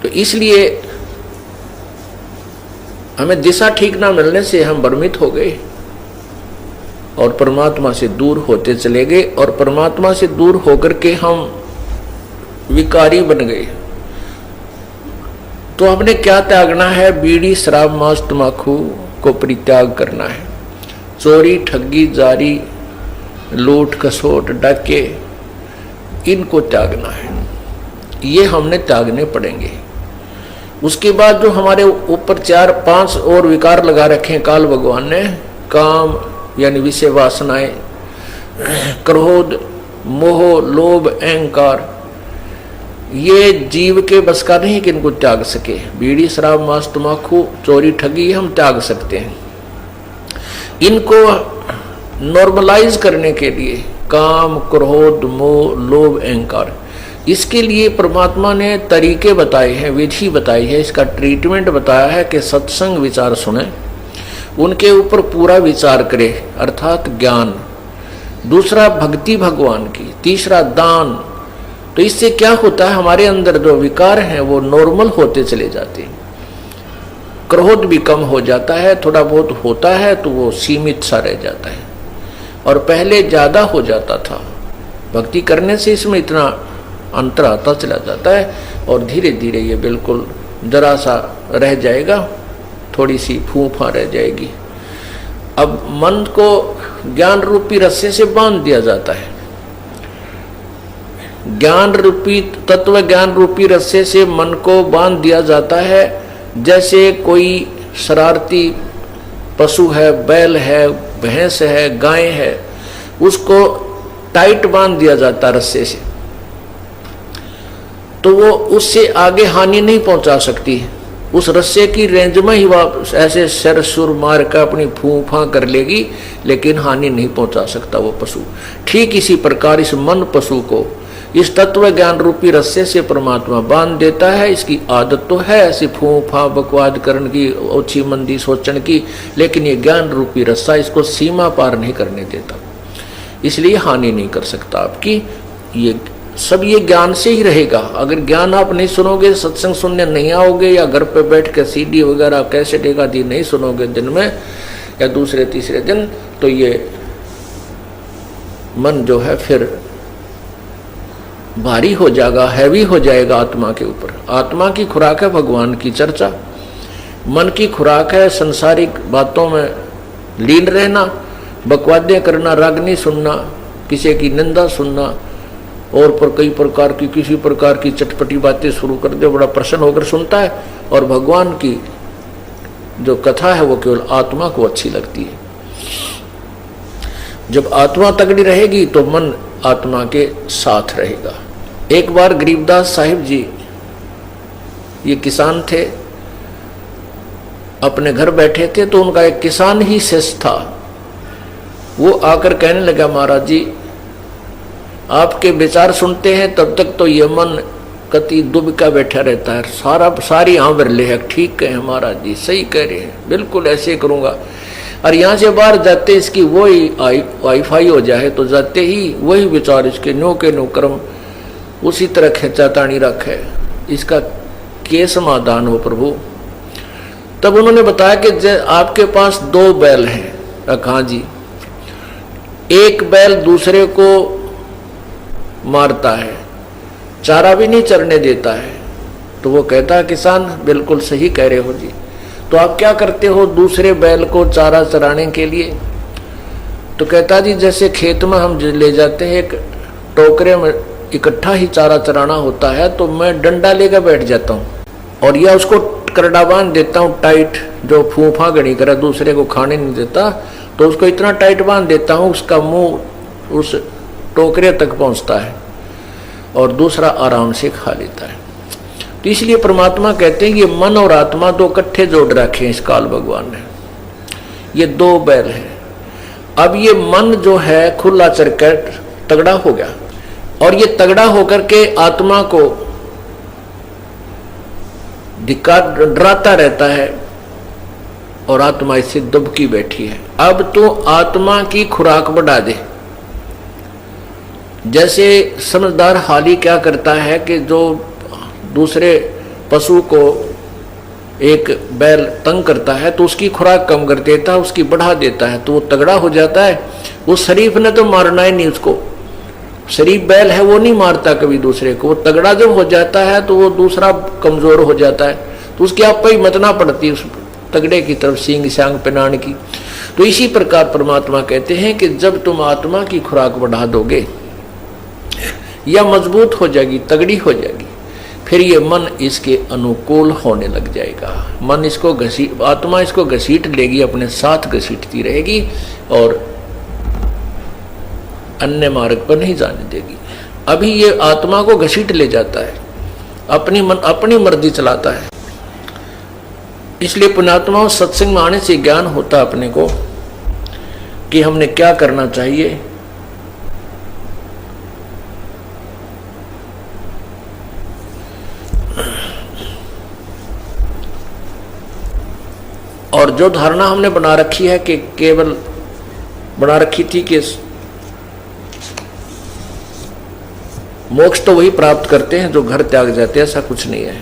तो इसलिए हमें दिशा ठीक ना मिलने से हम भ्रमित हो गए और परमात्मा से दूर होते चले गए, और परमात्मा से दूर होकर के हम विकारी बन गए। तो हमने क्या त्यागना है? बीड़ी, शराब, मांस, तंबाकू को परित्याग करना है। चोरी, ठगी, जारी, लूट, खसोट, डाके, इनको त्यागना है। ये हमने त्यागने पड़ेंगे। उसके बाद जो हमारे ऊपर 4-5 और विकार लगा रखे हैं काल भगवान ने, काम यानी विषय वासनाएं, क्रोध, मोह, लोभ, अहंकार, ये जीव के बस का नहीं कि इनको त्याग सके। बीड़ी, शराब, मांस, तंबाकू, चोरी, ठगी हम त्याग सकते हैं। इनको नॉर्मलाइज करने के लिए काम, क्रोध, मोह, लोभ, अहंकार, इसके लिए परमात्मा ने तरीके बताए हैं, विधि बताई है, इसका ट्रीटमेंट बताया है कि सत्संग विचार सुने, उनके ऊपर पूरा विचार करे, अर्थात ज्ञान। दूसरा भक्ति भगवान की, तीसरा दान। तो इससे क्या होता है? हमारे अंदर जो विकार हैं वो नॉर्मल होते चले जाते हैं। क्रोध भी कम हो जाता है, थोड़ा बहुत होता है तो वो सीमित सा रह जाता है, और पहले ज्यादा हो जाता था। भक्ति करने से इसमें इतना अंतर आता चला जाता है, और धीरे धीरे ये बिल्कुल जरा सा रह जाएगा, थोड़ी सी फूफा रह जाएगी। अब मन को ज्ञान रूपी रस्से से बांध दिया जाता है। ज्ञान रूपी, तत्व ज्ञान रूपी रस्से से मन को बांध दिया जाता है। जैसे कोई शरारती पशु है, बैल है, भैंस है, गाय है, उसको टाइट बांध दिया जाता रस्से से, तो वो उससे आगे हानि नहीं पहुंचा सकती। उस रस्से की रेंज में ही वह ऐसे सर सुर मार कर अपनी फूफा कर लेगी, लेकिन हानि नहीं पहुंचा सकता वो पशु। ठीक इसी प्रकार इस मन पशु को इस तत्व ज्ञान रूपी रस्से से परमात्मा बांध देता है। इसकी आदत तो है ऐसी फूफा बकवाद करने की, ओछी मंदी सोचने की, लेकिन ये ज्ञान रूपी रस्सा इसको सीमा पार नहीं करने देता, इसलिए हानि नहीं कर सकता आपकी। ये सब ये ज्ञान से ही रहेगा। अगर ज्ञान आप नहीं सुनोगे, सत्संग सुनने नहीं आओगे, या घर पे बैठ के सीडी वगैरह कैसेट एक आदि नहीं सुनोगे दिन में या दूसरे तीसरे दिन, तो ये मन जो है फिर भारी हो जाएगा, हैवी हो जाएगा आत्मा के ऊपर। आत्मा की खुराक है भगवान की चर्चा, मन की खुराक है संसारिक बातों में लीन रहना, बकवादें करना, रागनी सुनना, किसी की निंदा सुनना, और पर कई प्रकार की किसी प्रकार की चटपटी बातें शुरू कर दे, बड़ा प्रसन्न होकर सुनता है। और भगवान की जो कथा है वो केवल आत्मा को अच्छी लगती है। जब आत्मा तगड़ी रहेगी तो मन आत्मा के साथ रहेगा। एक बार गरीबदास साहिब जी, ये किसान थे, अपने घर बैठे थे, तो उनका एक किसान ही शिष्य था। वो आकर कहने लगा, महाराज जी आपके विचार सुनते हैं तब तक तो ये मन कति दुबका बैठा रहता है, सारी आंवर ले। ठीक कहे महाराज जी, सही कह रहे हैं, बिल्कुल ऐसे करूंगा। और यहाँ से बाहर जाते इसकी वही वाईफाई हो जाए, तो जाते ही वही विचार इसके नो के नो कर्म उसी तरह खेचा तानी रखे, इसका के समाधान हो प्रभु। तब उन्होंने बताया कि आपके पास 2 बैल हैं। हाँ जी। एक बैल दूसरे को मारता है, चारा भी नहीं चरने देता है। तो वो कहता है, किसान बिल्कुल सही कह रहे हो जी, तो आप क्या करते हो दूसरे बैल को चारा चराने के लिए? तो कहता जी जैसे खेत में हम ले जाते हैं, एक टोकरे में इकट्ठा ही चारा चराना होता है, तो मैं डंडा लेकर बैठ जाता हूँ और या उसको करड़ा बांध देता हूँ टाइट, जो फूफा गणी करे दूसरे को खाने नहीं देता, तो उसको इतना टाइट बांध देता हूँ उसका मुंह उस टोकरे तक पहुँचता है और दूसरा आराम से खा लेता है। तो इसलिए परमात्मा कहते हैं ये मन और आत्मा 2 इकट्ठे जोड़ रखे हैं इस काल भगवान ने। ये 2 बैल है। अब ये मन जो है खुला चरकर तगड़ा हो गया, और ये तगड़ा होकर के आत्मा को डराता रहता है, और आत्मा इससे दुबकी बैठी है। अब तो आत्मा की खुराक बढ़ा दे, जैसे समझदार हाली क्या करता है कि जो दूसरे पशु को एक बैल तंग करता है तो उसकी खुराक कम कर देता है, उसकी बढ़ा देता है, तो वो तगड़ा हो जाता है। उस शरीफ ने तो मारना ही नहीं उसको, शरीफ बैल है वो नहीं मारता कभी दूसरे को। वो तगड़ा जब हो जाता है तो वो दूसरा कमजोर हो जाता है, तो उसकी आप ही मतना पड़ती है उस तगड़े की तरफ, सींग सांग पिनाण की। तो इसी प्रकार परमात्मा कहते हैं कि जब तुम आत्मा की खुराक बढ़ा दोगे या मजबूत हो जाएगी, तगड़ी हो जाएगी, फिर ये मन इसके अनुकूल होने लग जाएगा। मन इसको आत्मा इसको घसीट लेगी, अपने साथ घसीटती रहेगी और अन्य मार्ग पर नहीं जाने देगी। अभी ये आत्मा को घसीट ले जाता है, अपनी मर्जी चलाता है। इसलिए पुण्यात्माओं, सत्संग में आने से ज्ञान होता अपने को कि हमने क्या करना चाहिए। और जो धारणा हमने बना रखी है कि केवल बना रखी थी कि मोक्ष तो वही प्राप्त करते हैं जो घर त्याग जाते हैं, ऐसा कुछ नहीं है।